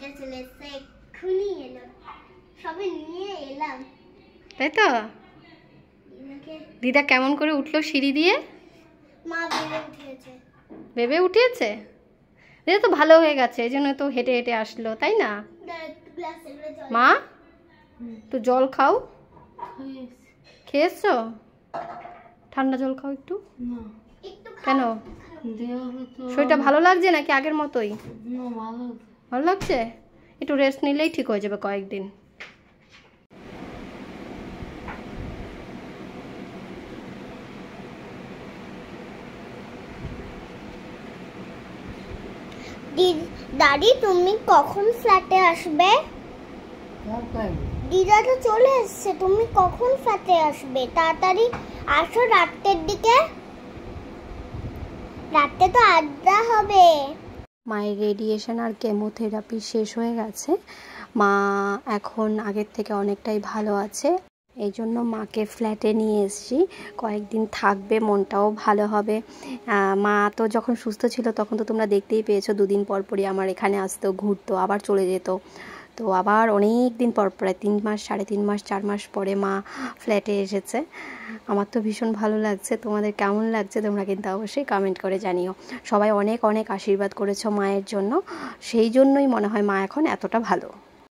দিদা চলে এসছে, এক্ষুনি এলো, সবে নিয়ে এলাম। তাই তো? দিদা কেমন করে উঠলো সিঁড়ি দিয়ে? মা ভেবে উঠিয়েছে। ভেবে উঠিয়েছে? দিদা তো ভালো হয়ে গেছে, এই জন্য তো হেঁটে হেঁটে আসলো, তাই না? মা তো জল খাও। খেয়েছো? ঠান্ডা জল খাও একটু। কেন, শরীরটা ভালো লাগছে নাকি আগের মতোই? ভালো লাগছে, একটু রেস্ট নিলেই ঠিক হয়ে যাবে কয়েকদিন। দাদি তুমি কখন ফ্ল্যাটে আসবে? দিদা তো চলে এসছে, তুমি কখন ফ্ল্যাটে আসবে? তাড়াতাড়ি আসো, রাতের দিকে, রাতে তো আড্ডা হবে। মায়ের রেডিয়েশন আর কেমোথেরাপি শেষ হয়ে গেছে, মা এখন আগের থেকে অনেকটাই ভালো আছে। এই জন্য মাকে ফ্ল্যাটে নিয়ে এসেছি, কয়েকদিন থাকবে, মনটাও ভালো হবে। মা তো যখন সুস্থ ছিল তখন তো তোমরা দেখতেই পেয়েছো, দুদিন পর পরই আমার এখানে আসতো, ঘুরতো, আবার চলে যেত। তো আবার অনেক দিন পর, প্রায় 3 মাস, 3.5 মাস, 4 মাস পরে মা ফ্ল্যাটে এসেছে। আমার তো ভীষণ ভালো লাগছে। তোমাদের কেমন লাগছে তোমরা কিন্তু অবশ্যই কমেন্ট করে জানিও। সবাই অনেক অনেক আশীর্বাদ করেছো মায়ের জন্য, সেই জন্যই মনে হয় মা এখন এতটা ভালো।